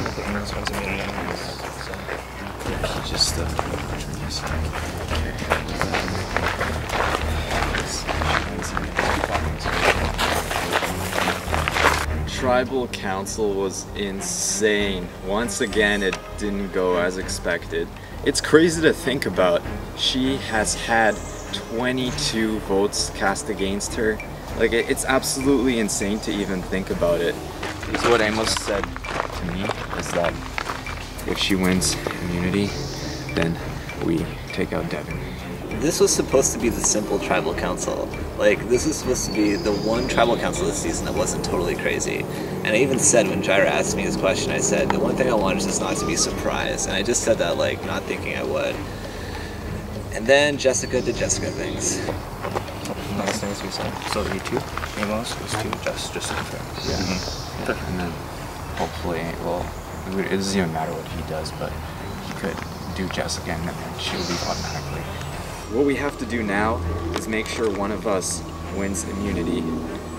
fine with the announcements immunity anyways, so. Yeah, he just, Tribal Council was insane. Once again, it didn't go as expected. It's crazy to think about. She has had 22 votes cast against her. Like, it's absolutely insane to even think about it. So what Amos said to me is that if she wins immunity, then we take out Devin. This was supposed to be the simple tribal council. Like, this was supposed to be the one tribal council this season that wasn't totally crazy. And I even said when Jaira asked me this question, I said, the one thing I wanted is just not to be surprised. And I just said that, like, not thinking I would. And then Jessica did Jessica things. Last things we said. So E2, Amos was 2, just to confirm. Yeah. And then hopefully, well, it doesn't even matter what he does, but he could do Jessica and then she'll leave automatically. What we have to do now is make sure one of us wins immunity.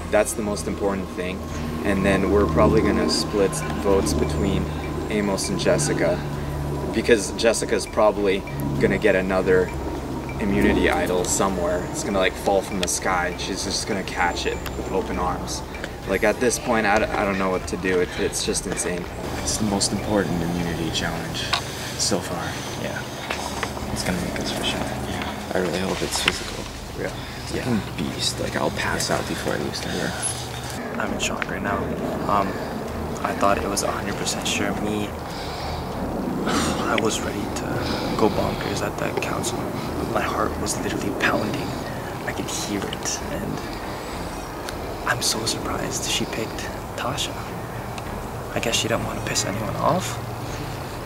That's the most important thing. And then we're probably gonna split votes between Amos and Jessica, because Jessica's probably gonna get another immunity idol somewhere. It's gonna like fall from the sky and she's just gonna catch it with open arms. Like, at this point, I don't know what to do. It's just insane. It's the most important immunity challenge so far. Yeah. It's gonna make us for sure. I really hope it's physical. Yeah. It's like a beast. Like, I'll pass out before I lose to her. I'm in shock right now. I thought it was 100% sure me. I was ready to go bonkers at that council. My heart was literally pounding. I could hear it, and I'm so surprised she picked Tasha. I guess she didn't want to piss anyone off,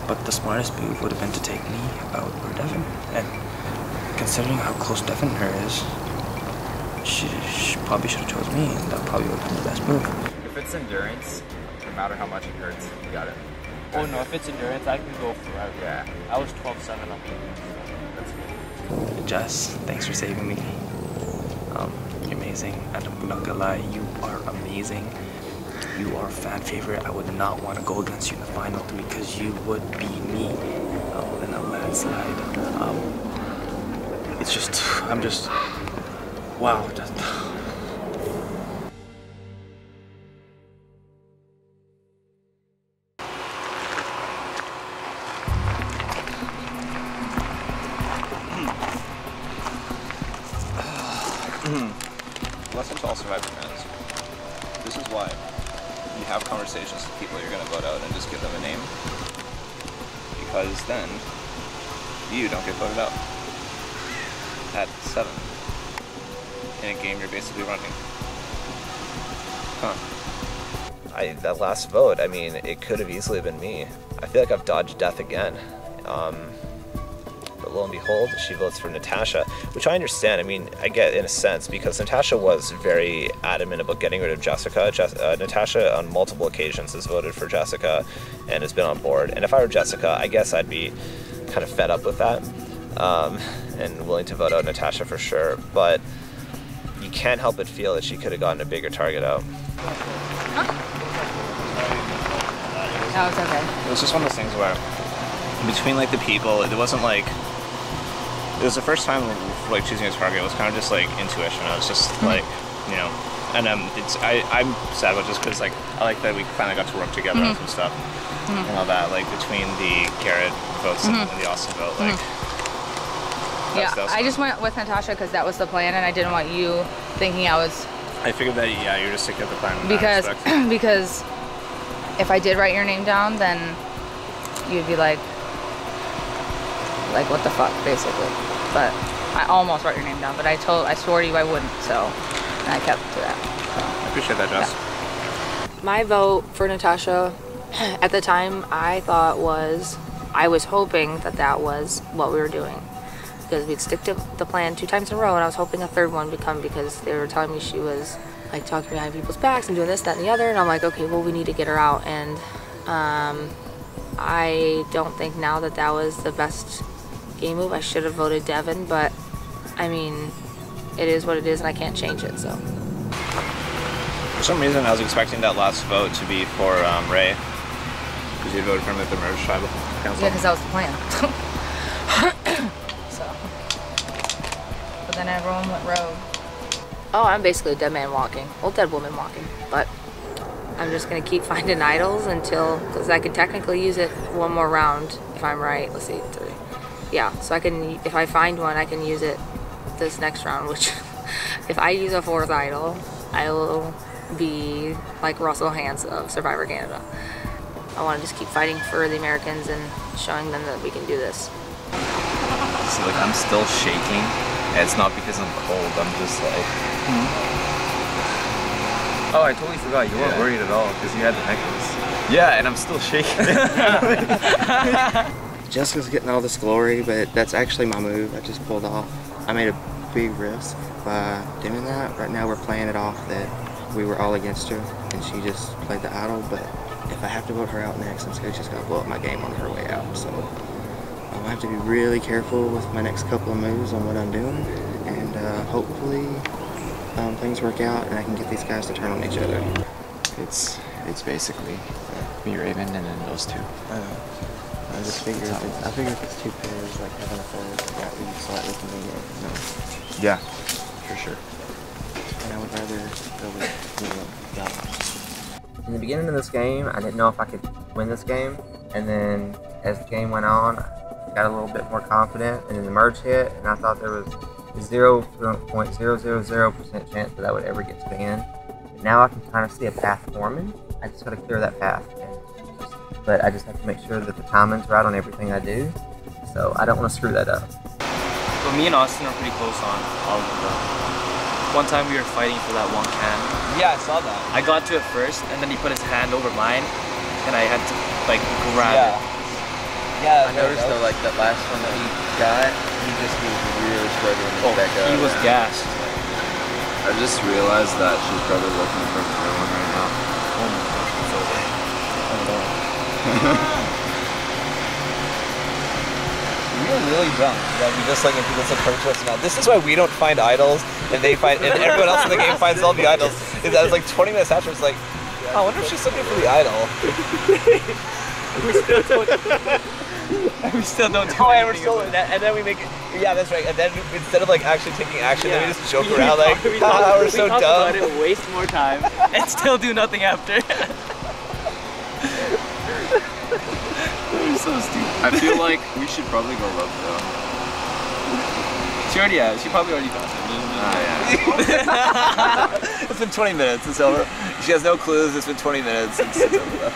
but the smartest move would have been to take me out or Devin. And considering how close Devin and her is, she probably should have chose me, and that probably would have been the best move. If it's endurance, no matter how much it hurts, you got it. Oh no, if it's endurance, I can go forever. Yeah. I was 12-7 up. That's good. Jess, thanks for saving me. You're amazing, and I'm not gonna lie, you are amazing. You are a fan favorite. I would not want to go against you in the final 3 because you would beat me in a landslide. It's just, I'm just, wow. Just, Lesson to all Survivor fans. This is why you have conversations with people you're going to vote out and just give them a name. Because then you don't get voted out at 7 in a game you're basically running. That last vote, I mean, it could have easily been me. I feel like I've dodged death again. But lo and behold, she votes for Natasha, which I understand. I mean, I get in a sense, because Natasha was very adamant about getting rid of Jessica. Natasha on multiple occasions has voted for Jessica and has been on board. And if I were Jessica, I guess I'd be kind of fed up with that and willing to vote out Natasha for sure. But you can't help but feel that she could have gotten a bigger target out. Huh? Oh, it's okay. It was just one of those things where between like the people, it wasn't like, it was the first time like choosing a target. It was kind of just like intuition. I was just like, you know, and I'm sad about just because like I like that we finally got to work together on some stuff and all that, like between the Garrett votes and the Austin vote, like. Yeah, I just went with Natasha because that was the plan, and I didn't want you thinking I was. I figured that you're just sticking with the plan. Because if I did write your name down, then you'd be like what the fuck, basically. But I almost wrote your name down, but I swore to you I wouldn't, so and I kept to that. So. I appreciate that, Jess. Yeah. My vote for Natasha at the time, I was hoping that was what we were doing, because we'd stick to the plan 2 times in a row, and I was hoping a third one would come because they were telling me she was like talking behind people's backs and doing this, that, and the other, and I'm like, okay, well, we need to get her out. And I don't think now that was the best game move. I should have voted Devin, but I mean, it is what it is and I can't change it, so. For some reason I was expecting that last vote to be for Ray, Because you voted for him at the merge tribal council? Yeah, because that was the plan. So. But then everyone went rogue. Oh, I'm basically a dead man walking. Well, dead woman walking. But I'm just going to keep finding idols until, because I could technically use it one more round if I'm right. Let's see, 3. Yeah, so I can, if I find one, I can use it this next round, which if I use a 4th idol, I will be like Russell Hans of Survivor Canada. I want to just keep fighting for the Americans and showing them that we can do this. See, like, I'm still shaking. And it's not because I'm cold, I'm just like... Oh, I totally forgot. You weren't worried at all because you had the necklace. Yeah, and I'm still shaking. Jessica's getting all this glory, but that's actually my move. I just pulled off. I made a big risk by doing that. Right now we're playing it off that we were all against her and she just played the idol, but if I have to vote her out next, I'm scared she's going to blow up my game on her way out. So I have to be really careful with my next couple of moves on what I'm doing, and hopefully things work out and I can get these guys to turn on each other. It's basically me, Raven, and then those two. I just figured I figure if it's 2 pairs, like having a 3rd, that would be slightly convenient. No. Yeah, for sure. And I would rather go with that. In the beginning of this game, I didn't know if I could win this game, and then as the game went on, I got a little bit more confident, and then the merge hit, and I thought there was a 0.000% chance that I would ever get to the end. But now I can kind of see a path forming. I just got to clear that path, but I just have to make sure that the timing's right on everything I do, so I don't want to screw that up. So me and Austin are pretty close on all of them. One time we were fighting for that one can. Yeah, I saw that. I got to it first, and then he put his hand over mine, and I had to like grab it. Yeah, I noticed though, like that last one that he got, he just was really struggling to back up. He was gassed. I just realized that she's probably looking for everyone right now. Oh my gosh, it's over. We were really drunk. Yeah, we just like when people approach us now. This is why we don't find idols, and they find, and everyone else in the game finds all the idols. Is that was like 20 minutes after, it's like, oh, I wonder if she's looking for the idol. We still don't do Oh, and we're anything still, about it. and then we make, yeah, that's right. And then instead of like actually taking action, then we just joke around like, haha, we're so talk dumb. about it, waste more time, and still do nothing after. We're so stupid. I feel like we should probably go low though. She already has. She probably already got it. It's been 20 minutes, it's over. She has no clues, it's been 20 minutes, it's over though.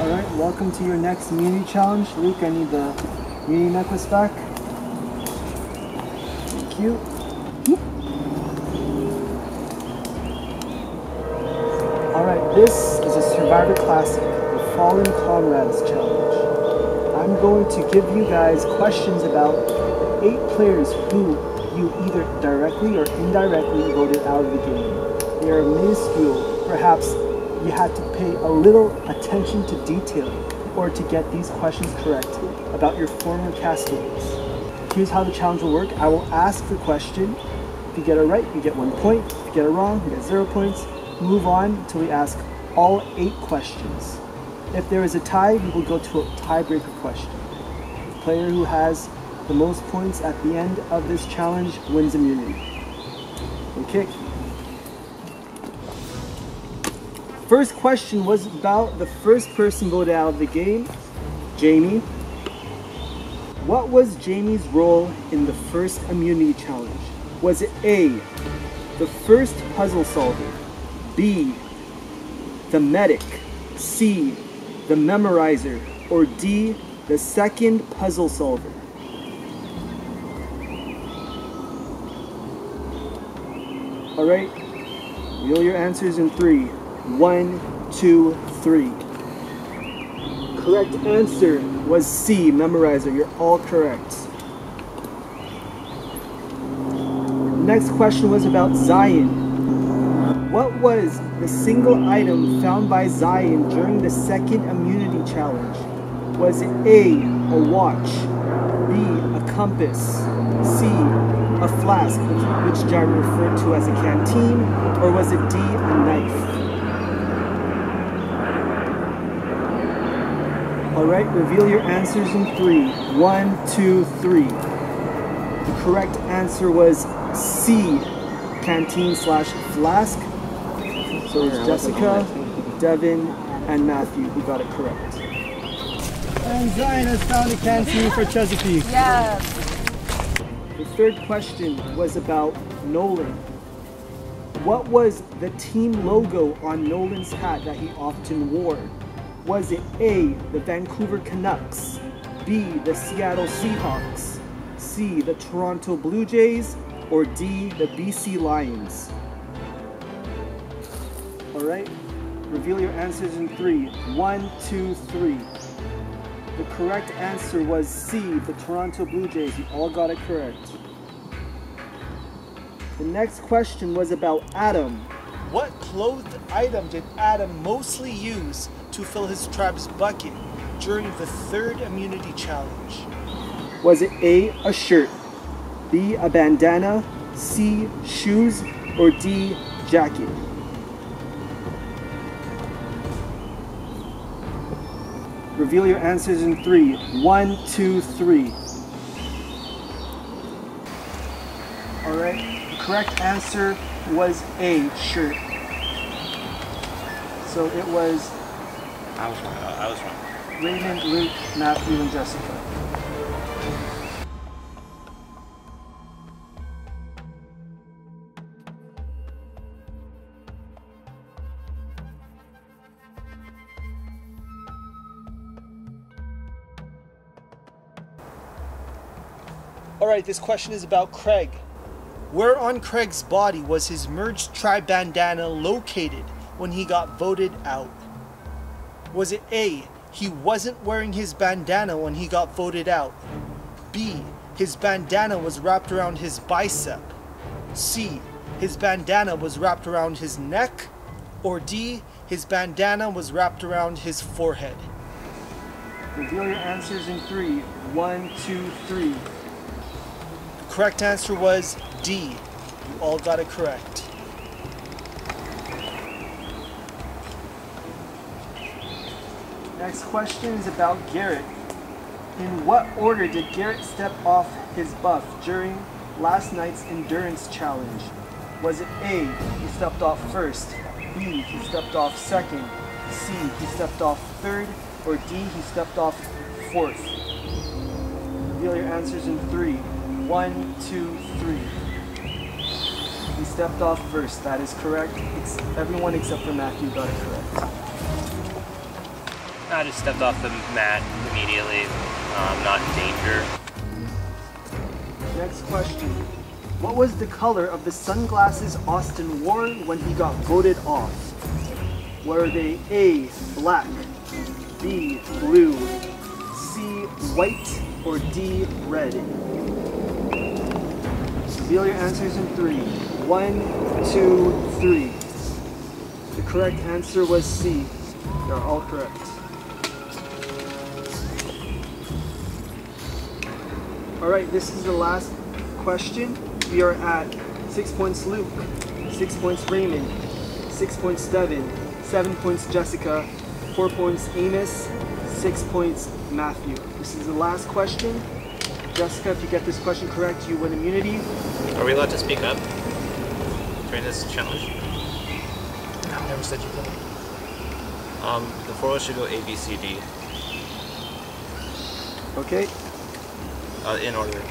Alright, welcome to your next immunity challenge. Luke, I need the immunity necklace back. Thank you. Alright, this is a Survivor Classic, the Fallen Comrades Challenge. I'm going to give you guys questions about 8 players who you either directly or indirectly voted out of the game. They are minuscule, perhaps you had to pay a little attention to detail or to get these questions correct about your former castmates. Here's how the challenge will work. I will ask the question. If you get it right, you get 1 point. If you get it wrong, you get 0 points. Move on until we ask all 8 questions. If there is a tie, we will go to a tiebreaker question. The player who has the most points at the end of this challenge wins immunity. Okay. First question was about the first person voted out of the game, Jamie. What was Jamie's role in the first immunity challenge? Was it A, the first puzzle solver, B, the medic, C, the memorizer, or D, the second puzzle solver? Alright, reveal your answers in 3. 1, 2, 3. correct answer was C, memorizer. You're all correct. Next question was about Zion. What was the single item found by Zion during the second immunity challenge? Was it A, a watch, B, a compass, C, a flask, which Jared referred to as a canteen, or was it D, a knife? Alright, reveal your answers in 3. 1, 2, 3. The correct answer was C, canteen/flask. So it's Jessica, Devin, and Matthew who got it correct. And Zion has found a canteen for Chesapeake. Yes. The third question was about Nolan. What was the team logo on Nolan's hat that he often wore? Was it A, the Vancouver Canucks, B, the Seattle Seahawks, C, the Toronto Blue Jays, or D, the BC Lions? Alright, reveal your answers in 3. 1, 2, 3. The correct answer was C, the Toronto Blue Jays. You all got it correct. The next question was about Adam. What clothed item did Adam mostly use to fill his tribe's bucket during the third immunity challenge? Was it A, a shirt, B, a bandana, C, shoes, or D, jacket? Reveal your answers in 3. 1, 2, 3. Alright, the correct answer was A, shirt. So it was I was wrong. Raymond, Luke, Matthew, and Jessica. Alright, this question is about Craig. Where on Craig's body was his merged tribe bandana located when he got voted out? Was it A, he wasn't wearing his bandana when he got voted out? B, his bandana was wrapped around his bicep? C, his bandana was wrapped around his neck? Or D, his bandana was wrapped around his forehead? Reveal your answers in 3. 1, 2, 3. Correct answer was D. You all got it correct. Next question is about Garrett. In what order did Garrett step off his buff during last night's endurance challenge? Was it A, he stepped off first, B, he stepped off second, C, he stepped off third, or D, he stepped off fourth? Reveal your answers in 3. 1, 2, 3. He stepped off first. That is correct. Everyone except for Matthew got it correct. I just stepped off the mat immediately. Not in danger. Next question. What was the color of the sunglasses Austin wore when he got voted off? Were they A, black, B, blue, C, white, or D, red? Reveal your answers in 3. 1, 2, 3. The correct answer was C. They're all correct. Alright, this is the last question. We are at 6 points Luke, 6 points Raymond, 6 points Devin, 7 points Jessica, 4 points Amos, 6 points Matthew. This is the last question. Jessica, if you get this question correct, you win immunity. Are we allowed to speak up during this challenge? I never said you couldn't. The 4 should go A, B, C, D. Okay. In order.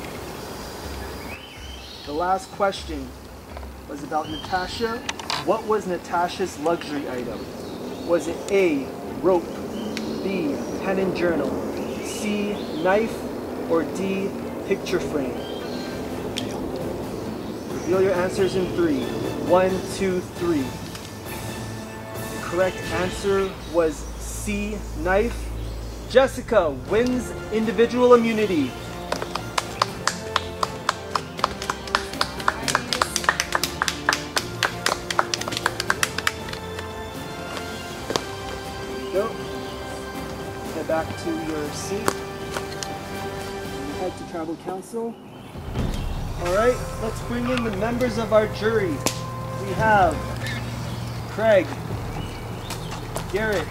The last question was about Natasha. What was Natasha's luxury item? Was it A, rope, B, pen and journal, C, knife, or D, picture frame? Reveal your answers in 3. 1, 2, 3. The correct answer was C, knife. Jessica wins individual immunity. Go. Head back to your seat. Head to Tribal Council. Alright, let's bring in the members of our jury. We have Craig, Garrett,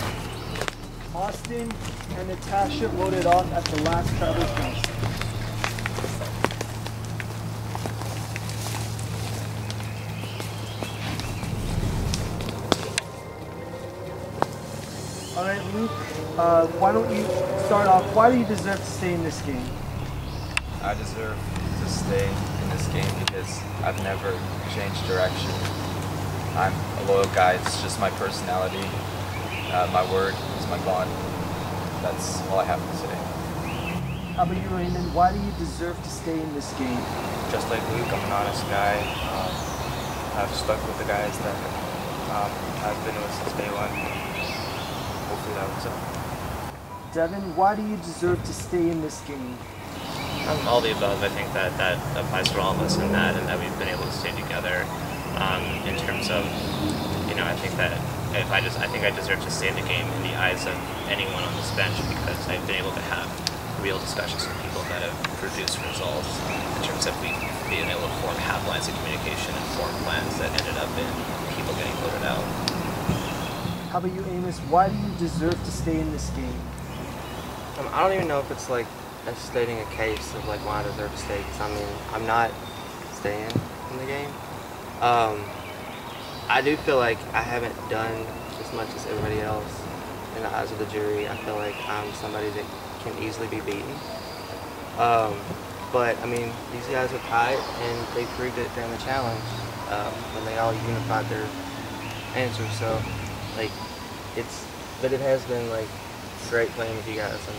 Austin, and Natasha voted off at the last Tribal Council. Alright, Luke, why don't you start off? Why do you deserve to stay in this game? I deserve to stay in this game because I've never changed direction. I'm a loyal guy. It's just my personality. My word is my bond. That's all I have to say. How about you, Raymond? Why do you deserve to stay in this game? Just like Luke, I'm an honest guy. I've stuck with the guys that I've been with since day one. Hopefully that works out. Devin, why do you deserve to stay in this game? All the above. I think that applies for all of us in that, and that we've been able to stay together. In terms of, I think that I think I deserve to stay in the game in the eyes of anyone on this bench because I've been able to have real discussions with people that have produced results in terms of we being able to form have lines of communication and form plans that ended up in people getting voted out. How about you, Amos? Why do you deserve to stay in this game? I don't even know if it's like stating a case of like why I deserve to stay, because I mean, I'm not staying in the game. I do feel like I haven't done as much as everybody else in the eyes of the jury. I feel like I'm somebody that can easily be beaten. But I mean, these guys are tight and they proved it during the challenge when they all unified their answers. So like but it has been like great playing with you guys, and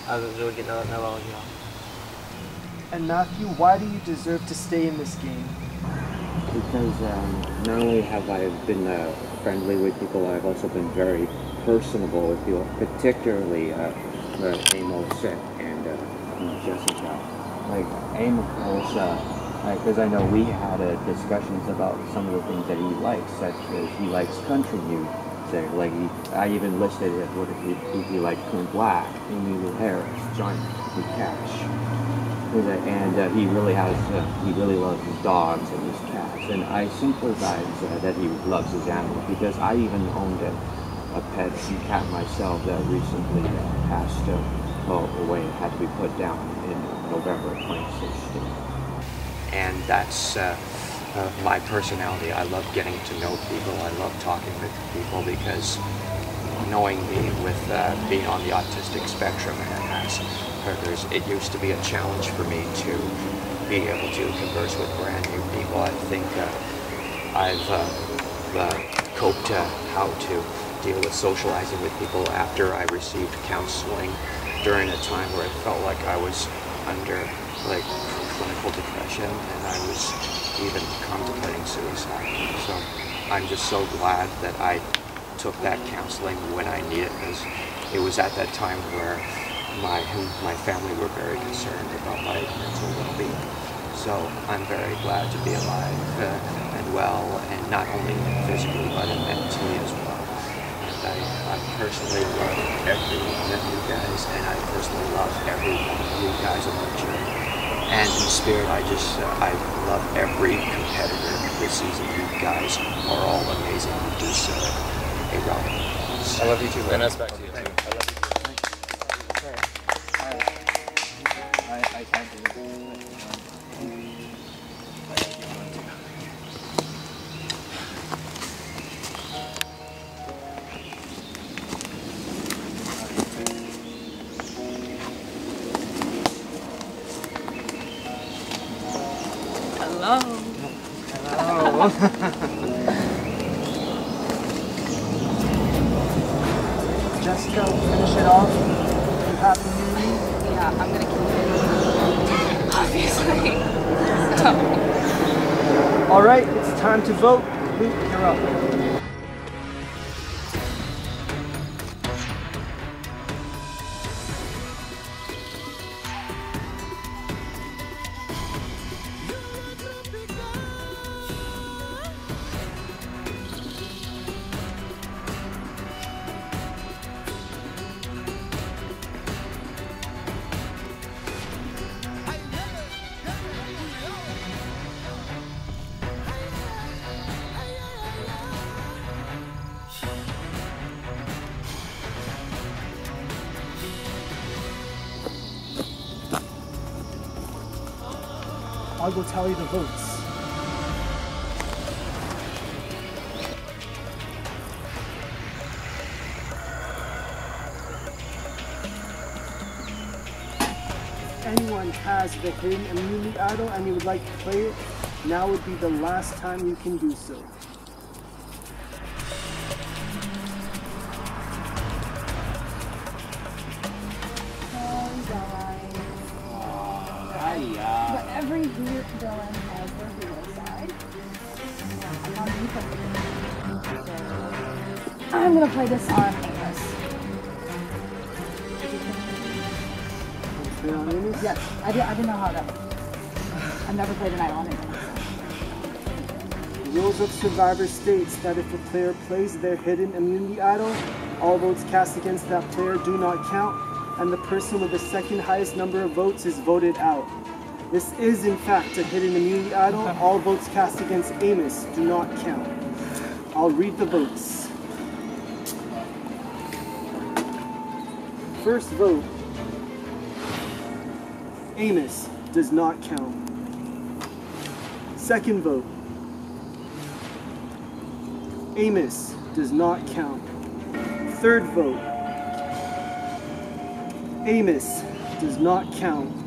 I was really getting to know all of y'all. And Matthew, why do you deserve to stay in this game? Because not only have I been friendly with people, I've also been very personable with people, particularly Amos and Jessica. Like Amos, because I know we had discussions about some of the things that he likes, such as he likes country music. Like I even listed it. What if he liked Clint Black, Amy Lou Harris, Johnny Cash, and he really loves his dogs and his cats. And I sympathize that he loves his animals because I even owned a pet cat myself that recently passed away and had to be put down in November of 2016. And that's my personality. I love getting to know people. I love talking with people because knowing me with being on the autistic spectrum and as it used to be a challenge for me to be able to converse with brand new people. I think I've coped how to deal with socializing with people after I received counseling during a time where I felt like I was under like clinical depression and I was even contemplating suicide. So I'm just so glad that I took that counseling when I needed it, because it was at that time where my family were very concerned about my mental well-being. So I'm very glad to be alive and well, and not only physically but mentally as well. And I personally love every one of you guys, and I personally love every one of you guys on the journey. And in spirit, I love every competitor this season. You guys are all amazing. You deserve a round of applause. I love you too, man. And that's back to you too. I love you too. I can't do it. Hello. Hello. Jessica, finish it off. You have immunity? Yeah, I'm gonna keep it. Obviously. So. All right, it's time to vote. Luke, you're up. I'll go tally the votes. If anyone has the hidden immunity idol and you would like to play it, now would be the last time you can do so. But every villain has their hero side. I'm gonna play this on Amos. Yes, I didn't know how that worked. I've never played an idol on Amos. The rules of Survivor states that if a player plays their hidden immunity idol, all votes cast against that player do not count, and the person with the second highest number of votes is voted out. This is in fact a hidden immunity idol. All votes cast against Amos do not count. I'll read the votes. First vote, Amos does not count. Second vote, Amos does not count. Third vote, Amos does not count.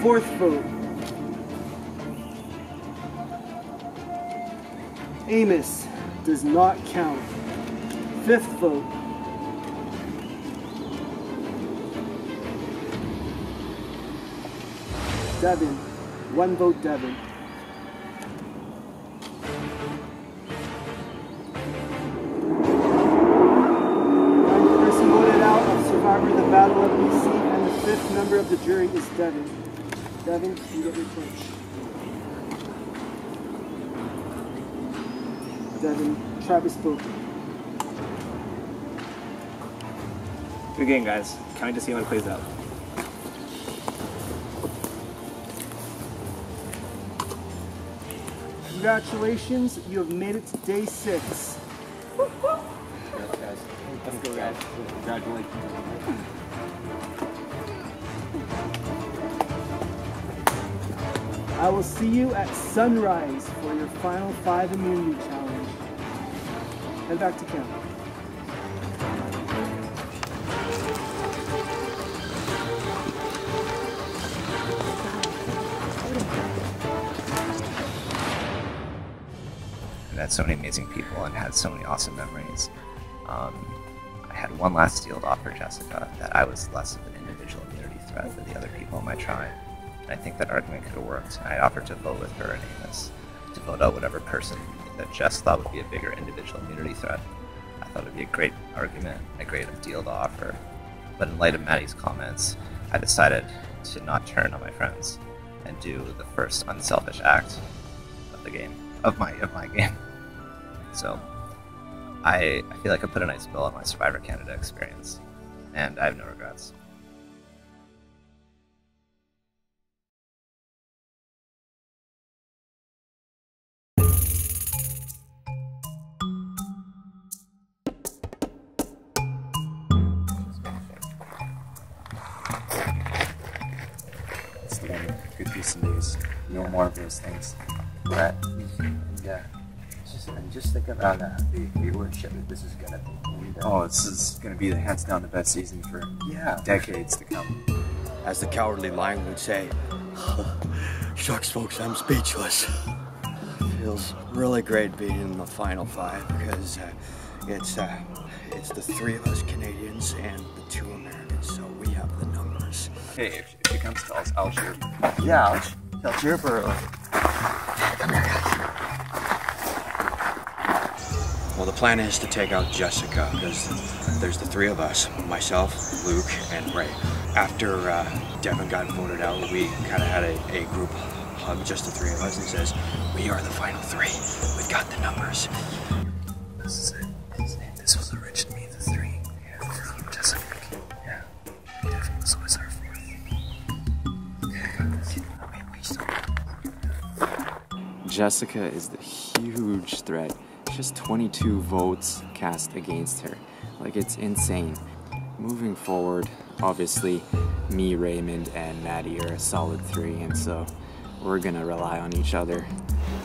Fourth vote, Amos does not count. Fifth vote, Devin. One vote, Devin. One person voted out of Survivor the Battle of BC, and the fifth member of the jury is Devin. Devin, you get your coach. Devin, Travis Booker. Good game, guys. Can't wait to see how it plays out. Congratulations, you have made it to day 6. Let's go, guys. Congratulations. I will see you at sunrise for your final 5 immunity challenge. Head back to camp. I met so many amazing people and had so many awesome memories. I had one last deal to offer Jessica, that I was less of an individual immunity threat than the other people in my tribe. And I think that argument could have worked. I offered to vote with her and Amos, to vote out whatever person that Jess thought would be a bigger individual immunity threat. I thought it would be a great argument, a great deal to offer. But in light of Maddie's comments, I decided to not turn on my friends and do the first unselfish act of the game, of my game. So I feel like I put a nice bill on my Survivor Canada experience, and I have no regrets. Good piece of news. No more of those things. Brett, and just think about the viewership that this is gonna be. Oh, this is gonna be hands down the best season for decades to come. As the Cowardly Lion would say, shucks folks, I'm speechless. Feels really great being in the final 5 because it's the 3 of us Canadians and the 2 Americans, so we have the numbers. Hey, if she comes to us, I'll cheer. Yeah, I'll cheer for her. Come here, guys. Well, the plan is to take out Jessica because there's the 3 of us, myself, Luke, and Ray. After Devin got voted out, we kind of had a group hug, just the 3 of us, and says, we are the final 3. We've got the numbers. This is it. This was originally the 3. Yeah, Jessica. Yeah. Devin was always our 4th. Jessica is the huge threat. Just 22 votes cast against her. Like, it's insane. Moving forward, obviously, me, Raymond, and Maddie are a solid 3, and so we're gonna rely on each other.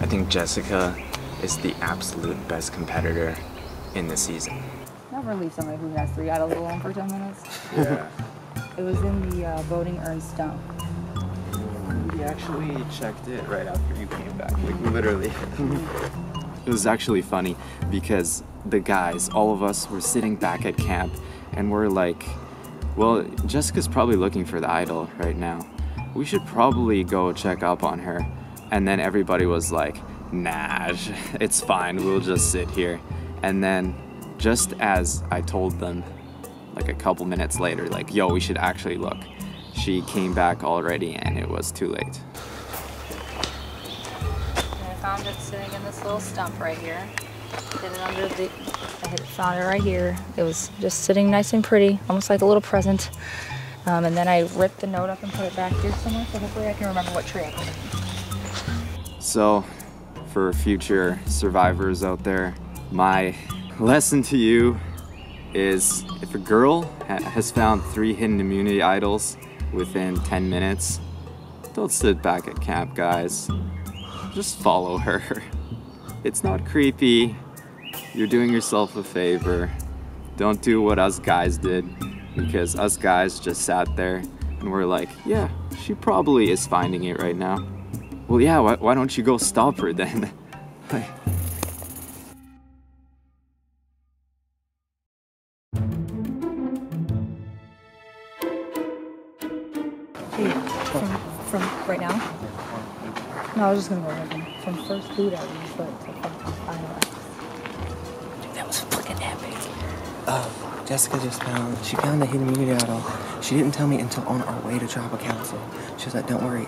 I think Jessica is the absolute best competitor in the season. Never leave somebody who has 3 idols alone for 10 minutes. Yeah. It was in the voting urn stump. We actually checked it right after you came back, like literally. It was actually funny because the guys, all of us, were sitting back at camp and we're like, well, Jessica's probably looking for the idol right now. We should probably go check up on her. And then everybody was like, nah, it's fine, we'll just sit here. And then just as I told them, like a couple minutes later, like, yo, we should actually look, she came back already and it was too late. I found it sitting in this little stump right here. Hid it under the, found it right here. It was just sitting nice and pretty, almost like a little present. And then I ripped the note up and put it back here somewhere, so hopefully I can remember what tree I put it in. So, for future survivors out there, my lesson to you is if a girl has found 3 hidden immunity idols within 10 minutes, don't sit back at camp, guys. Just follow her. It's not creepy. You're doing yourself a favor. Don't do what us guys did, because us guys just sat there and we're like, yeah, she probably is finding it right now. Well, yeah, why don't you go stop her then? From right now? No, I was just gonna go ahead and from first boot out, but final. Dude, that was freaking epic. Jessica just found the hidden immunity idol. She didn't tell me until on our way to tribal council. She was like, don't worry,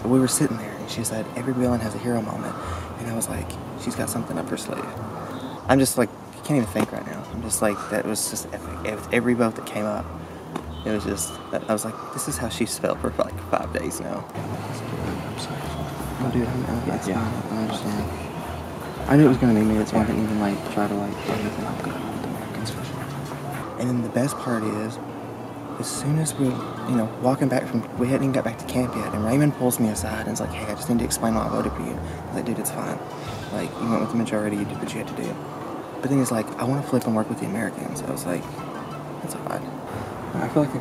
we were sitting there, and she said, every villain has a hero moment. And I was like, she's got something up her sleeve. I'm just like, I can't even think right now. I'm just like, that was just epic. Every vote that came up, it was just, I was like, this is how she's felt for like 5 days now. I'm sorry. Oh, dude, it's fine. I understand. I knew it was going to be me. That's why I didn't even like try to like do anything. I'm good with the Americans for sure. And then the best part is, as soon as we, walking back from, we hadn't even got back to camp yet, and Raymond pulls me aside and is like, hey, I just need to explain why I voted for you. I was like, dude, it's fine. Like, you went with the majority, you did what you had to do. But then he's like, I want to flip and work with the Americans. I was like, that's odd. I feel like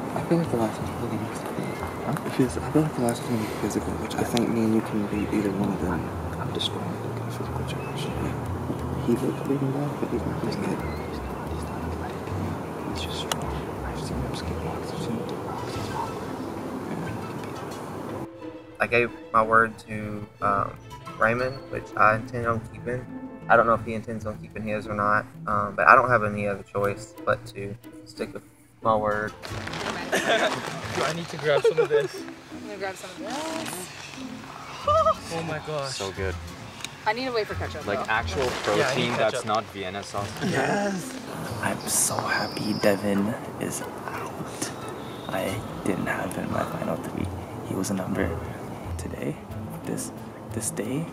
the last one's really needs to be. I feel like the last one's going to be physical, which I think me and you can beat either one of them. I'm just going to look at physical challenge. Yeah. He looks bleeding bad, but he's not doing good. He's not athletic. He's just strong. I've seen him skip blocks. I've seen him do blocks. He's fine. I gave my word to Raymond, which I intend on keeping. I don't know if he intends on keeping his or not, but I don't have any other choice but to stick with my word. Do I need to grab some of this? I'm gonna grab some of this. Oh my gosh. So good. I need to wait for ketchup. Like though. actual protein that's not Vienna sauce. Yes. I'm so happy Devin is out. I didn't have him in my final 3. He was a number. Today, this day,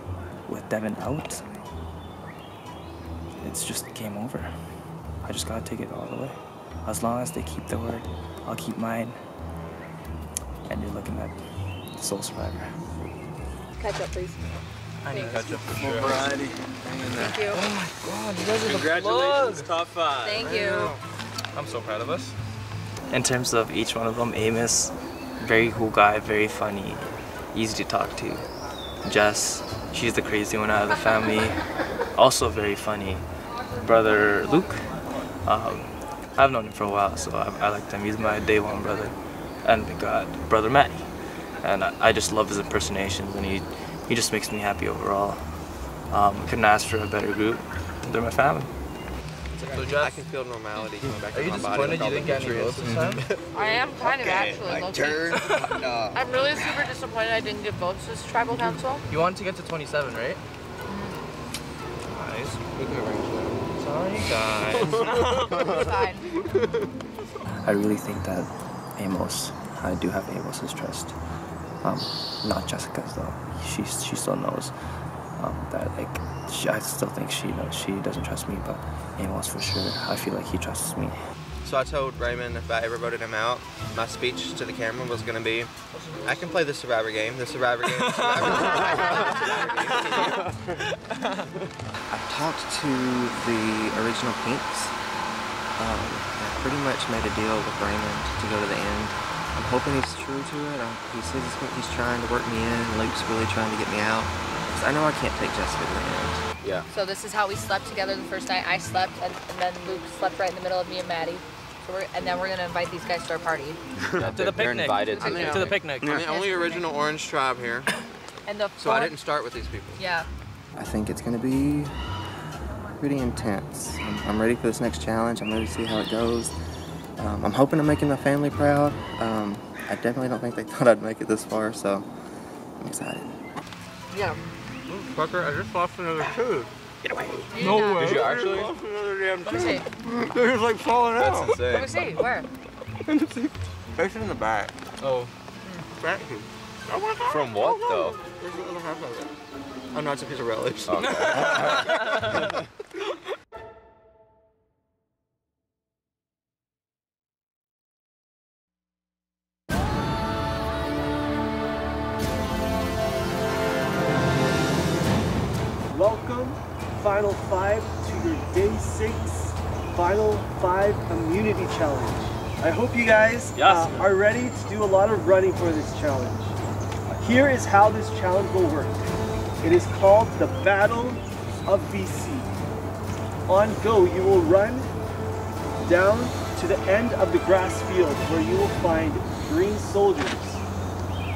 with Devin out, it's just game over. I just gotta take it all the way. As long as they keep their word, I'll keep mine. And you're looking at the sole survivor. Ketchup, please. I need ketchup for sure. Variety. Thank you. Oh my god, you guys are Congratulations, the top 5. Thank you. I'm so proud of us. In terms of each one of them, Amos, very cool guy, very funny, easy to talk to. Jess, she's the crazy one out of the family, also very funny. Brother Luke, I've known him for a while, so I like him. He's my day one brother. And we got Brother Matty, and I just love his impersonations, and he just makes me happy overall. Couldn't ask for a better group. They're my family. So Jeff, I can feel normality coming back to my body. Are you disappointed you didn't get any votes this time? I am kind of actually. I'm really super disappointed I didn't get votes this tribal council. You wanted to get to 27, right? Nice. Sorry, guys. I really think that Amos, I do have Amos's trust. Not Jessica's though. She still knows that I still think she knows she doesn't trust me, but Amos for sure. I feel like he trusts me. So I told Raymond if I ever voted him out, my speech to the camera was going to be, I can play the Survivor game, the Survivor game, the Survivor game. I've talked to the original Pinks. I pretty much made a deal with Raymond to go to the end. I'm hoping he's true to it. He says he's trying to work me in. Luke's really trying to get me out. I know I can't take Jessica to the end. Yeah. So this is how we slept together the first night. I slept, and then Luke slept right in the middle of me and Maddie. So and then we're gonna invite these guys to our party. Yeah, to the picnic. Invited to the picnic. I'm the only original Orange tribe here. And the so I didn't start with these people. Yeah. I think it's gonna be pretty intense. I'm ready for this next challenge. I'm ready to see how it goes. I'm hoping I'm making my family proud. I definitely don't think they thought I'd make it this far, so I'm excited. Yeah. Fucker, I just lost another tooth. Get away. No way. Did you actually? Let me see. They're just like falling out. That's insane. Let me see. Where? It's in the back. Oh. Back tooth. Oh my God. From what though? There's the other half of it. Oh no, it's a piece of relish. Okay. Welcome, Final 5, to your Day 6 Final 5 Immunity Challenge. I hope you guys are ready to do a lot of running for this challenge. Here is how this challenge will work. It is called the Battle of BC. On go, you will run down to the end of the grass field where you will find green soldiers.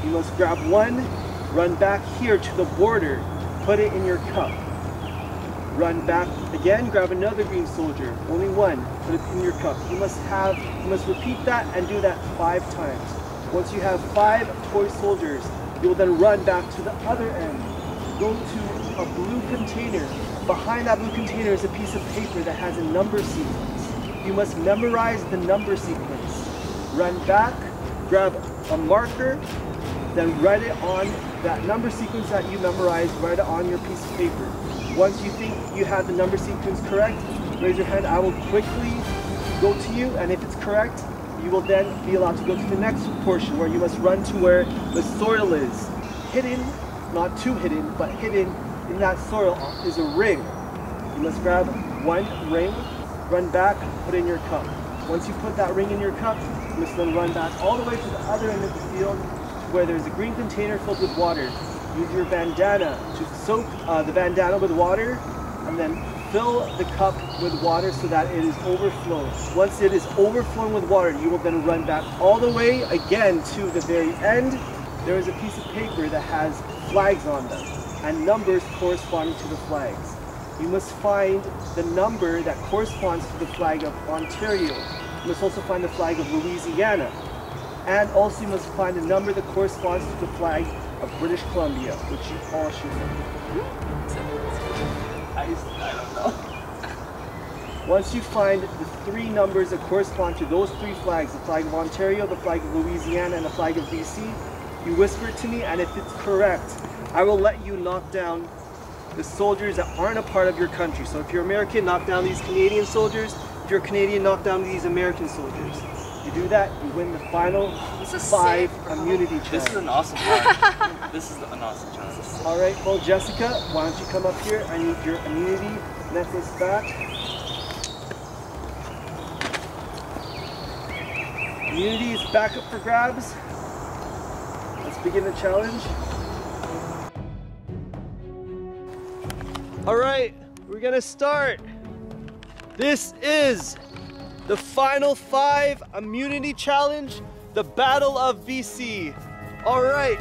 You must grab one, run back here to the border, put it in your cup. Run back again, grab another green soldier, only one, put it in your cup. You must repeat that and do that 5 times. Once you have 5 toy soldiers, you will then run back to the other end. Go to a blue container. Behind that blue container is a piece of paper that has a number sequence. You must memorize the number sequence. Run back, grab a marker, then write it on that number sequence that you memorized, write it on your piece of paper. Once you think you have the number sequence correct, raise your hand. I will quickly go to you, and if it's correct, you will then be allowed to go to the next portion where you must run to where the soil is. Hidden, not too hidden, but hidden in that soil is a ring. You must grab one ring, run back, put it in your cup. Once you put that ring in your cup, you must then run back all the way to the other end of the field where there's a green container filled with water. Use your bandana to soak the bandana with water and then fill the cup with water so that it is overflowing. Once it is overflowing with water, you will then run back all the way again to the very end. There is a piece of paper that has flags on them and numbers corresponding to the flags. You must find the number that corresponds to the flag of Ontario. You must also find the flag of Louisiana. And also you must find a number that corresponds to the flag of British Columbia, which you all should know. I don't know. Once you find the 3 numbers that correspond to those 3 flags, the flag of Ontario, the flag of Louisiana, and the flag of BC, you whisper it to me, and if it's correct, I will let you knock down the soldiers that aren't a part of your country. So if you're American, knock down these Canadian soldiers. If you're Canadian, knock down these American soldiers. You do that, you win the final 5 immunity challenge. This is an awesome challenge. This is an awesome challenge. All right, well, Jessica, why don't you come up here? I need your immunity necklace back. Immunity is back up for grabs. Let's begin the challenge. All right, we're gonna start. This is the final 5 immunity challenge, the Battle of BC. All right,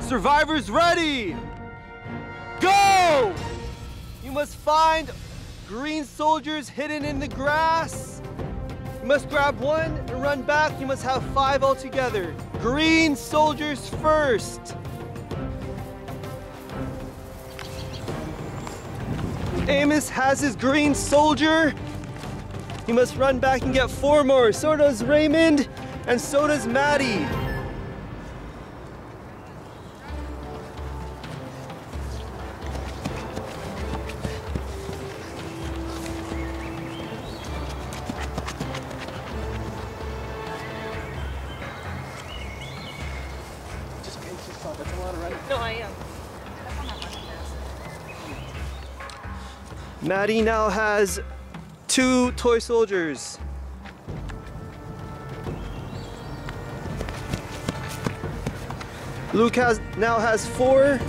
survivors ready? Go! You must find green soldiers hidden in the grass. You must grab one and run back. You must have 5 altogether. Green soldiers first. Amos has his green soldier. He must run back and get 4 more. So does Raymond, and so does Maddie. Maddie now has 2 toy soldiers. Luke now has 4.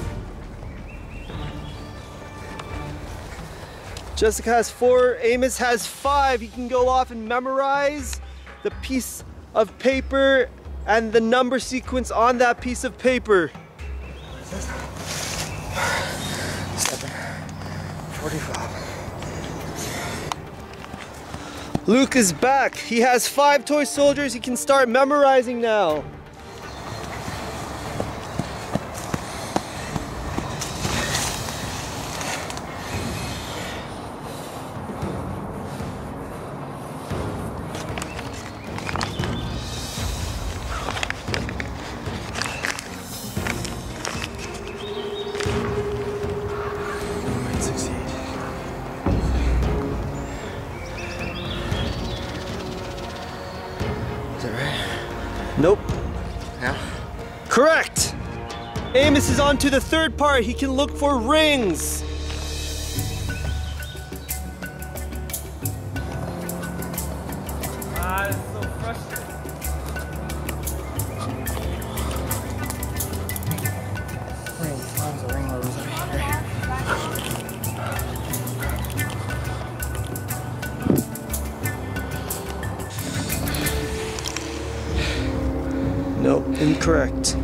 Jessica has 4. Amos has 5. He can go off and memorize the piece of paper and the number sequence on that piece of paper. 45. Luke is back. He has 5 toy soldiers. He can start memorizing now. Nope. Yeah. Correct! Amos is on to the 3rd part. He can look for rings. Ah, it's so frustrating. Nope, incorrect.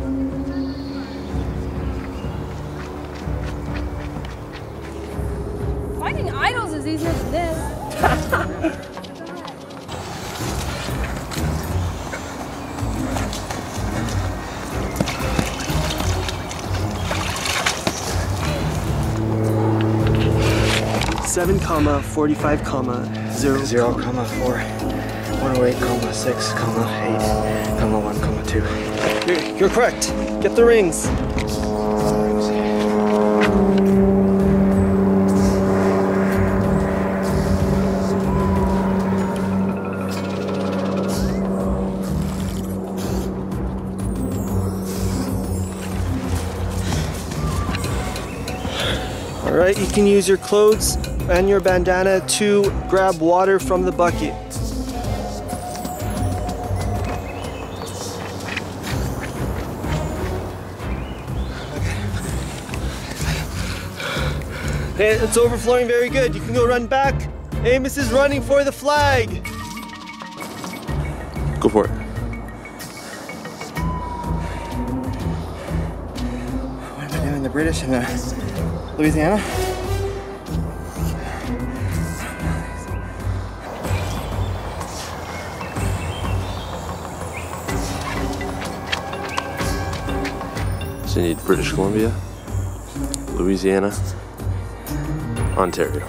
Finding idols is easier than this. Seven comma 45 comma 0 0 comma 4 108 comma 6 comma 8 comma 1 comma 2. You're correct. Get the rings. All right, you can use your clothes and your bandana to grab water from the bucket. Okay, it's overflowing very good. You can go run back. Amos is running for the flag. Go for it. What am I doing? The British and Louisiana? So you need British Columbia, Louisiana, Ontario.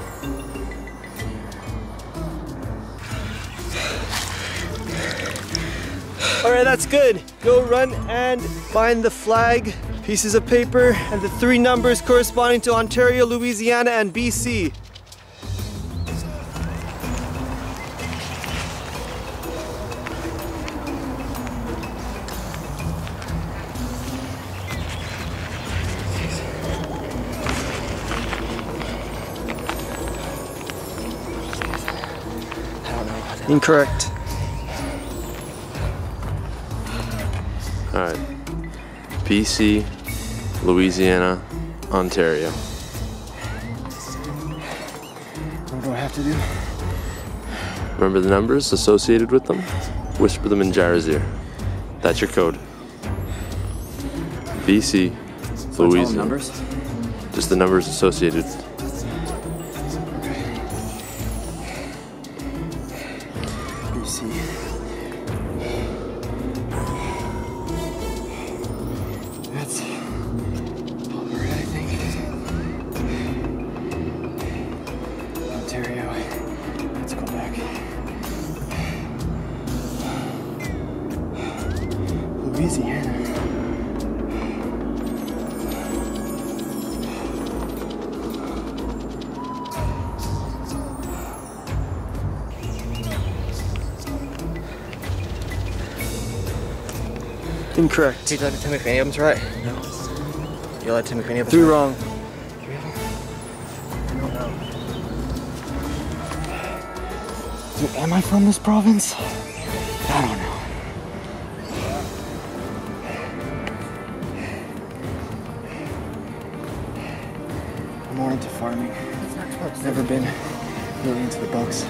All right, that's good. Go run and find the flag, pieces of paper, and the 3 numbers corresponding to Ontario, Louisiana, and BC. Incorrect. All right. BC, Louisiana, Ontario. What do I have to do? Remember the numbers associated with them? Whisper them in Jair's ear. That's your code. BC, Louisiana. Numbers? Just the numbers associated. BC. That's Daliret, I think. Ontario. Let's go back. Louisiana. Incorrect. Did you let me tell me if any of them's right? No. You let me tell me if any of them's 3 right? wrong. 3 of them? Dude, am I from this province? I don't know. I'm more into farming. Never been really into the books.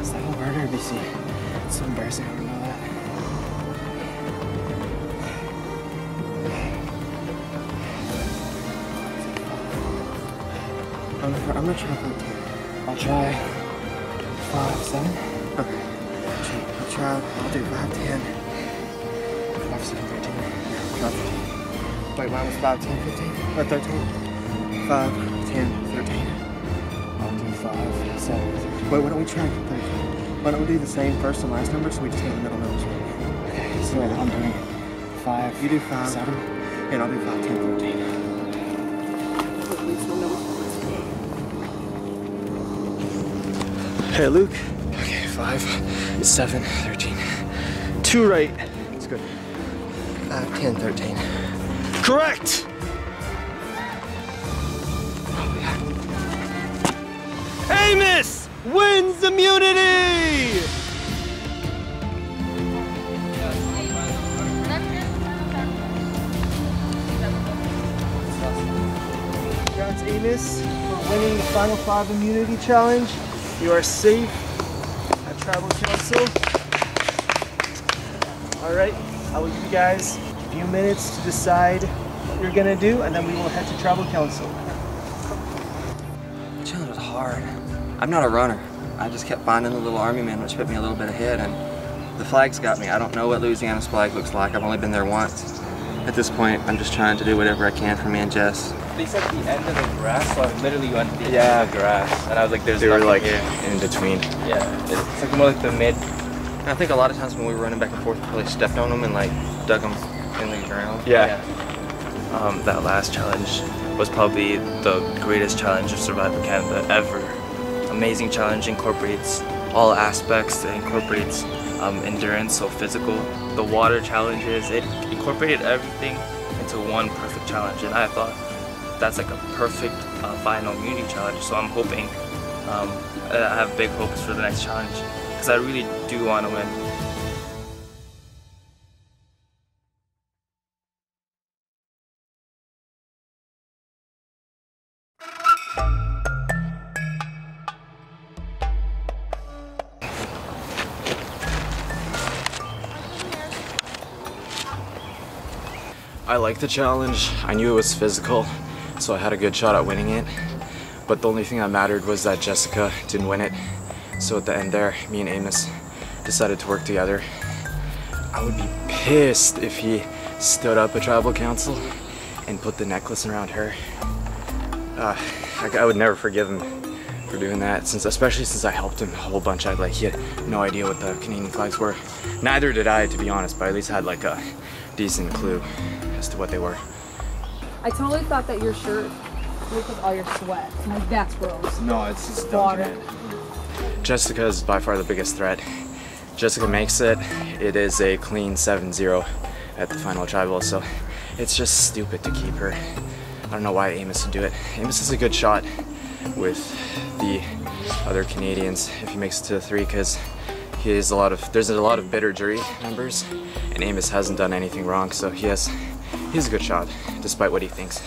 Is that Alberta or BC? It's so embarrassing, I don't know that. I'm not sure about 10. I'll try 5, 7. Okay. I'll do 5, 10. 5, 7, 13. Yeah, 15. Wait, mine was 5, 10, 15? Or 13? 5, 10, 13. I'll do 5, 7, 13. Wait, why don't we try 13? Why don't we do the same first and last number so we just take the middle numbers? Okay, so I'm doing 5. You do 5, 7. And I'll do 5, 10, 13. Hey, Luke. Okay, 5, 7, 13. 2 right. That's good. 5, 10, 13. Correct! Amos wins immunity! Congrats, Amos, for winning the Final 5 immunity challenge. You are safe at Tribal Council. Alright, I will give you guys a few minutes to decide what you're gonna do, and then we will head to Tribal Council. The challenge was hard. I'm not a runner. I just kept finding the little army man, which put me a little bit ahead, and the flags got me. I don't know what Louisiana's flag looks like. I've only been there once. At this point, I'm just trying to do whatever I can for me and Jess. They said the end of the grass, so I literally went the end of the grass, and I was like, "There's They were nothing like here." in between. Yeah, it's like more like the mid. And I think a lot of times when we were running back and forth, we probably stepped on them and like dug them in the ground. Yeah. That last challenge was probably the greatest challenge of Survivor Canada ever. Amazing challenge, incorporates all aspects. It incorporates endurance, so physical. The water challenges, it incorporated everything into one perfect challenge, and I thought that's like a perfect final immunity challenge. So I'm hoping, I have big hopes for the next challenge, because I really do want to win. I liked the challenge. I knew it was physical, so I had a good shot at winning it. But the only thing that mattered was that Jessica didn't win it. So at the end there, me and Amos decided to work together. I would be pissed if he stood up at Tribal Council and put the necklace around her. I would never forgive him for doing that, especially since I helped him a whole bunch. He had no idea what the Canadian flags were. Neither did I, to be honest, but I at least had like a decent clue as to what they were. I totally thought that your shirt looked with all your sweat. I'm like, that's gross. No, it's just water. Jessica is by far the biggest threat. Jessica makes it. It is a clean 7-0 at the final tribal, so it's just stupid to keep her. I don't know why Amos would do it. Amos is a good shot with the other Canadians if he makes it to the 3, because there's a lot of bitter jury members, and Amos hasn't done anything wrong, so he's a good shot, despite what he thinks.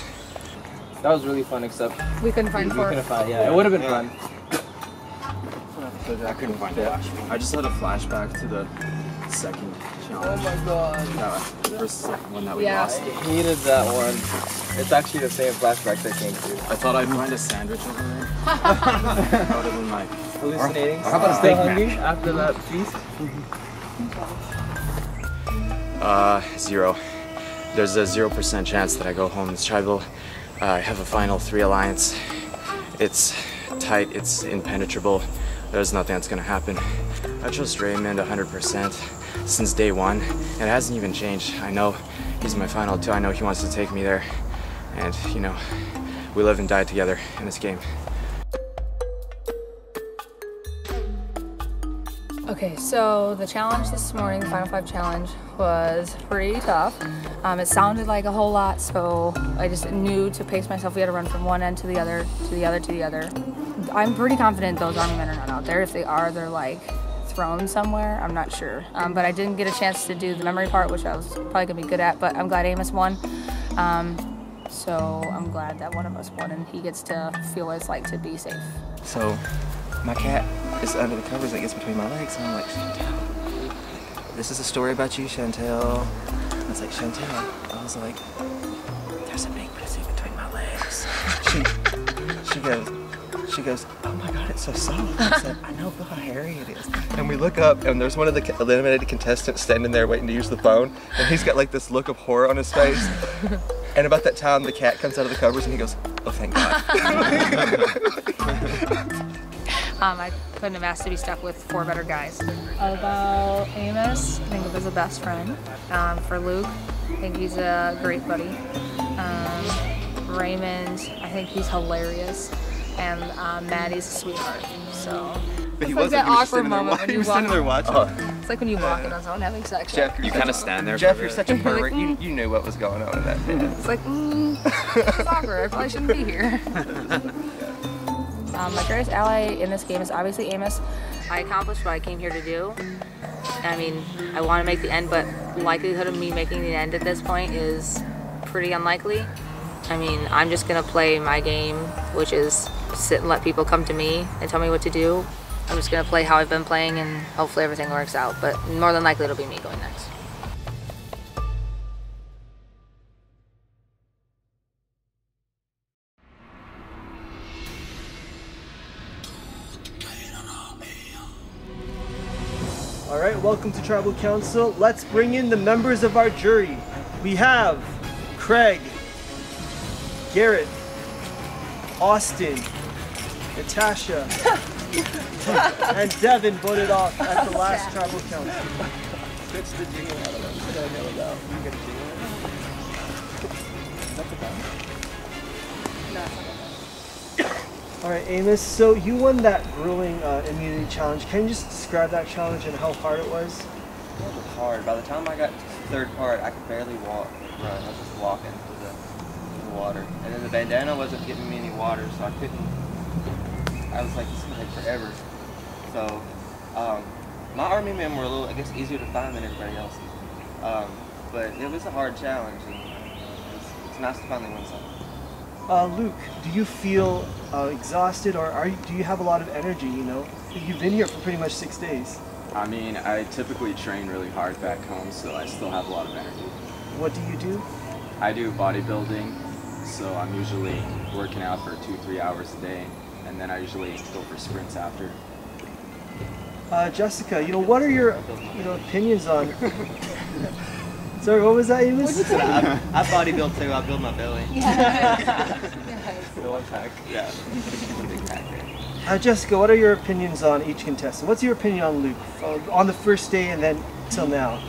That was really fun, except we couldn't find it would have been fun. I couldn't find it. I just had a flashback to the second challenge. Oh my god. The first one that we lost. I hated that one. It's actually the same flashback that came through. I thought I'd find a sandwich over there. That would have been my hallucinating. How about a steak hungry match? after that feast? 0. There's a 0% chance that I go home this tribal. I have a final 3 alliance. It's tight, it's impenetrable. There's nothing that's gonna happen. I trust Raymond 100% since day 1. It hasn't even changed. I know he's my final 2. I know he wants to take me there. And, you know, we live and die together in this game. Okay, so the challenge this morning, the Final Five challenge, was pretty tough. It sounded like a whole lot, so I just knew to pace myself. We had to run from one end to the other, to the other, to the other. I'm pretty confident those army men are not out there. If they are, they're like thrown somewhere. I'm not sure. But I didn't get a chance to do the memory part, which I was probably gonna be good at, but I'm glad Amos won. So I'm glad that one of us won and he gets to feel what it's like to be safe. So my cat is under the covers that gets between my legs, and I'm like, Chantel, this is a story about you, Chantel. I was like, Chantel, I was like, there's a big pussy between my legs. She goes, oh my God, it's so soft. I said, I know, look how hairy it is. And we look up, and there's one of the eliminated contestants standing there waiting to use the phone, and he's got like this look of horror on his face. And about that time, the cat comes out of the covers, and he goes, oh, thank God. I couldn't have asked to be stuck with 4 better guys. About Amos, I think of as a best friend. For Luke, I think he's a great buddy. Raymond, I think he's hilarious. And Maddie's a sweetheart. So But he it's like that awkward moment when you walk. Standing there watching. It's like when you walk in on someone having sex. Jeff, you kind of stand there. Jeff, you're such a pervert. You knew what was going on in that bed. It's like, it's awkward. I probably shouldn't be here. My greatest ally in this game is obviously Amos. I accomplished what I came here to do. I mean, I want to make the end, but likelihood of me making the end at this point is pretty unlikely. I mean, I'm just gonna play my game, which is sit and let people come to me and tell me what to do. I'm just gonna play how I've been playing and hopefully everything works out, but more than likely it'll be me going next. All right, welcome to Tribal Council. Let's bring in the members of our jury. We have Craig, Garrett, Austin, Natasha, and Devin voted off at the last Tribal Council. Switch the jingle out of them. So I know that. You get a jingle. Is that the bell? All right, Amos, so you won that grueling immunity challenge. Can you just describe that challenge and how hard it was? It was hard. By the time I got to the third part, I could barely walk, run. I was just walking to the water. And then the bandana wasn't giving me any water, so I couldn't, I was like, this is gonna take forever. So, my army men were a little, I guess, easier to find than everybody else's. But it was a hard challenge, and it's nice to finally win something. Luke, do you feel exhausted, or do you have a lot of energy, you know? You've been here for pretty much 6 days. I mean, I typically train really hard back home, so I still have a lot of energy. What do you do? I do bodybuilding, so I'm usually working out for 2-3 hours a day, and then I usually go for sprints after. Jessica, you know, what are your, opinions on... Sorry, what was that, Amos? I bodybuild too. I build my belly. Yeah. One pack. Yeah. Big pack there. Jessica, what are your opinions on each contestant? What's your opinion on Luke on the first day and then till now?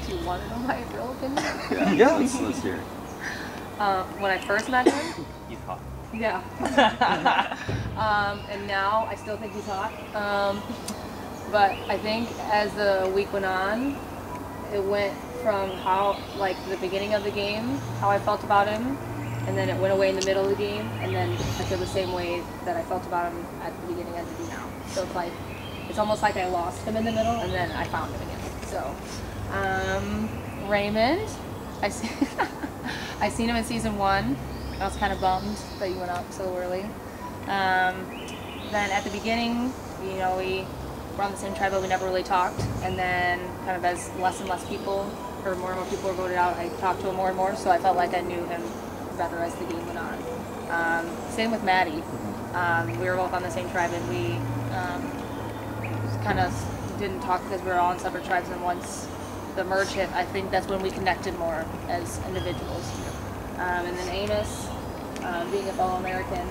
Do you want to know my real opinion? Yeah. Let's hear it. When I first met him, He's hot. yeah. And now I still think he's hot. But I think as the week went on, it went from how, like, the beginning of the game, how I felt about him, and then it went away in the middle of the game, and then I feel the same way that I felt about him at the beginning as I do now. So it's like, it's almost like I lost him in the middle, and then I found him again. So, Raymond, I seen him in season 1. I was kind of bummed that you went up so early. Then at the beginning, we were on the same tribe, but we never really talked. And then kind of as less and less people, or more and more people were voted out, I talked to him more and more, so I felt like I knew him better as the game went on. Same with Maddie. We were both on the same tribe, and we kind of didn't talk because we were all in separate tribes, and once the merge hit, I think that's when we connected more as individuals. And then Amos, being a fellow American,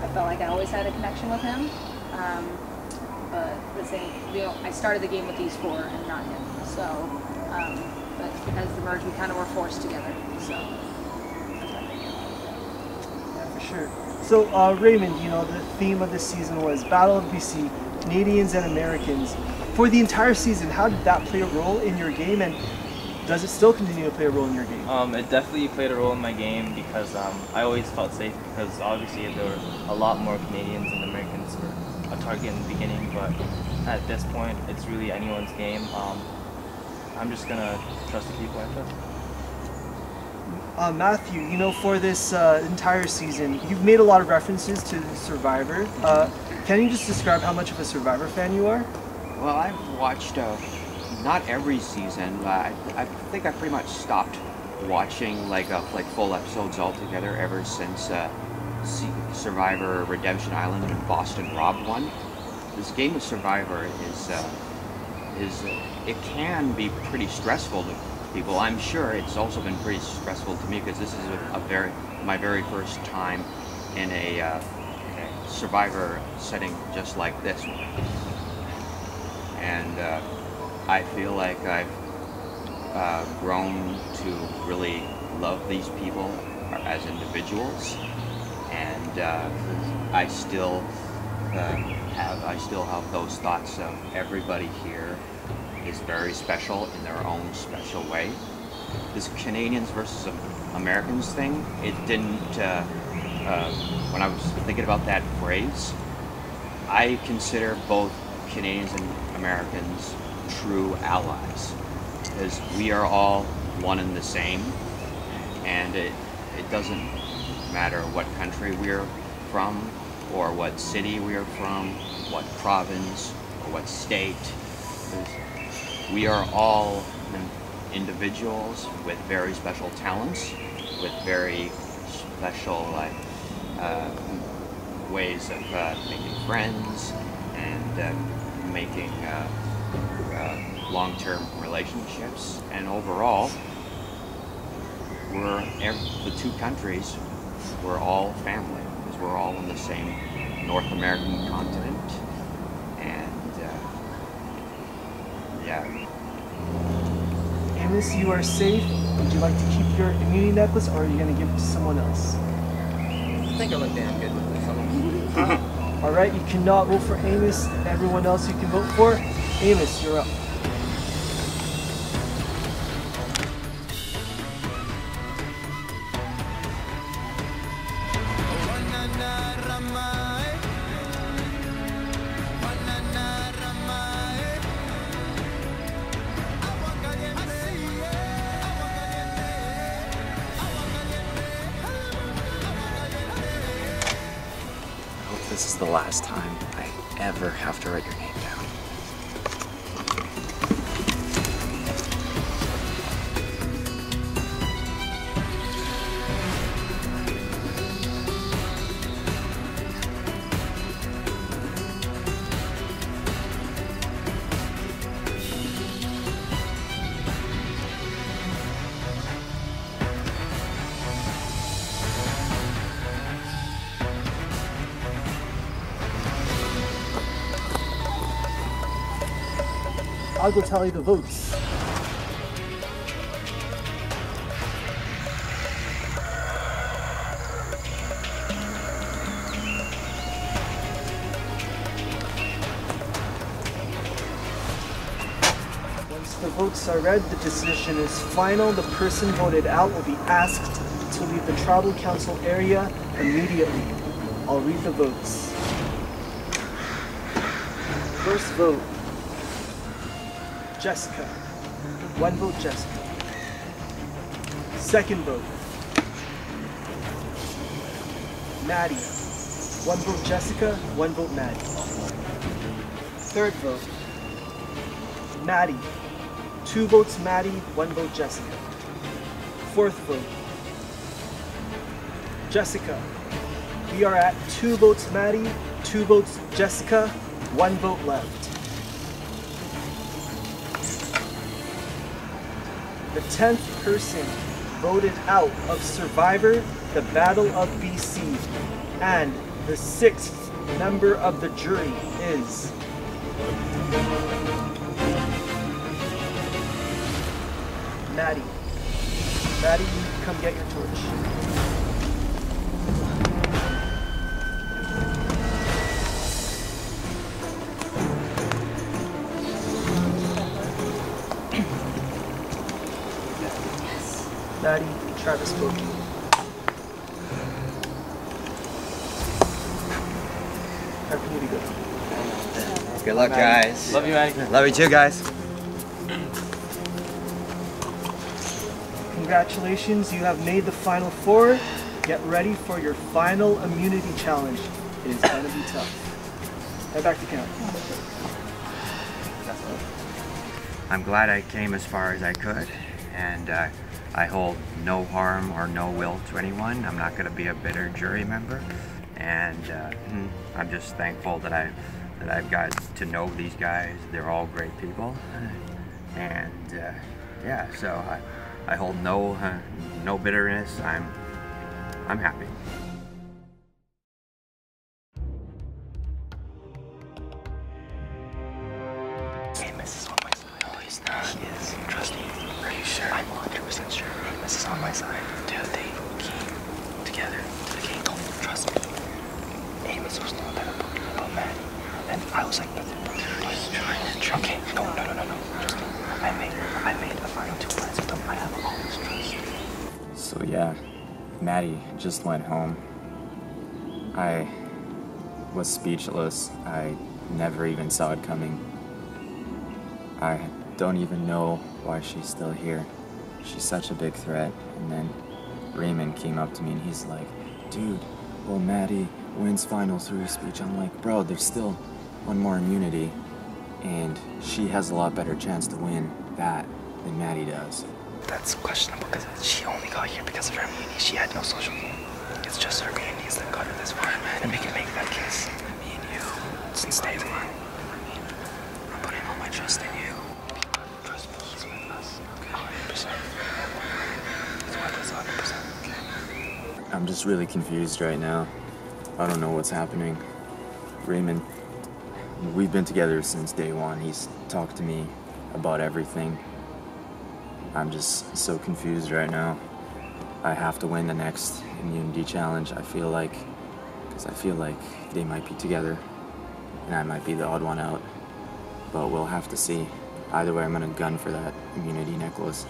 I felt like I always had a connection with him. But the same, I started the game with these 4 and not him. So, but because the merge, we kind of were forced together. So, that's my opinion. Yeah, for sure. So, Raymond, the theme of this season was Battle of BC, Canadians and Americans. for the entire season, how did that play a role in your game, and does it still continue to play a role in your game? It definitely played a role in my game because I always felt safe because obviously there were a lot more Canadians and Americans were a target in the beginning, but at this point it's really anyone's game. I'm just gonna trust the people I trust. Matthew, you know, for this entire season, you've made a lot of references to Survivor. Can you just describe how much of a Survivor fan you are? Well, I've watched not every season. I think I pretty much stopped watching like full episodes altogether ever since Survivor Redemption Island and Boston Rob won. This game of Survivor is it can be pretty stressful to people. I'm sure it's also been pretty stressful to me because this is my very first time in a Survivor setting just like this one. And I feel like I've grown to really love these people as individuals, and I still have those thoughts of everybody here is very special in their own special way. This Canadians versus Americans thing, it didn't, when I was thinking about that phrase, I consider both Canadians and Americans true allies, because we are all one and the same, and it doesn't matter what country we're from, or what city we're from, what province, or what state. We are all individuals with very special talents, with very special ways of making friends and making long-term relationships. And overall, the two countries, we're all family, because we're all in the same North American continent. And yeah. Amos, you are safe. Would you like to keep your immunity necklace, or are you going to give it to someone else? I think I look damn good with this. All right, you cannot vote for Amos. Everyone else you can vote for. Amos, you're up. This is the last time I ever have to write your name down. I'll go tally the votes. Once the votes are read, the decision is final. The person voted out will be asked to leave the tribal council area immediately. I'll read the votes. First vote, Jessica. 1 vote, Jessica. Second vote, Maddie. 1 vote, Jessica. 1 vote, Maddie. Third vote, Maddie. 2 votes, Maddie. 1 vote, Jessica. Fourth vote, Jessica. We are at 2 votes, Maddie. 2 votes, Jessica. 1 vote left. The 10th person voted out of Survivor, the Battle of BC, and the 6th member of the jury is Maddie. Maddie, you come get your torch. Travis Bokey. Happy to go. Good luck, guys. Love you, Maddie. Love you too, guys. Congratulations, you have made the final four. Get ready for your final immunity challenge. It is going to be tough. Head back to camp. I'm glad I came as far as I could, and I hold no harm or no will to anyone. I'm not going to be a bitter jury member, and I'm just thankful that I've got to know these guys. They're all great people, and yeah, so I hold no bitterness. I'm happy. Amos is on my side. No, he's not. He is. Trust me. Are you sure? I'm 100% sure. Amos is on my side. Dude, they came together to the game. Don't trust me. Amos was the one that put me about Maddie. And I was like, he's trying to trick. Okay, no. Trust me. I made a final 2 plans with him. I have all his trust. So yeah, Maddie just went home. I was speechless. I never even saw it coming. I don't even know why she's still here. She's such a big threat. And then Raymond came up to me and he's like, dude, well, Maddie wins final 3 speech. I'm like, bro, there's still one more immunity. And she has a lot better chance to win that than Maddie does. That's questionable because she only got here because of her immunity. She had no social game. It's just her immunities that got her this far. And we can make that case. Me and you, since day one. I'm putting all my trust in you. Trust me, he's with us. 100%. He's with us 100%. Okay. I'm just really confused right now. I don't know what's happening. Raymond, we've been together since day one. He's talked to me about everything. I'm just so confused right now. I have to win the next immunity challenge, I feel like, because I feel like they might be together and I might be the odd one out. But we'll have to see. Either way, I'm gonna gun for that immunity necklace.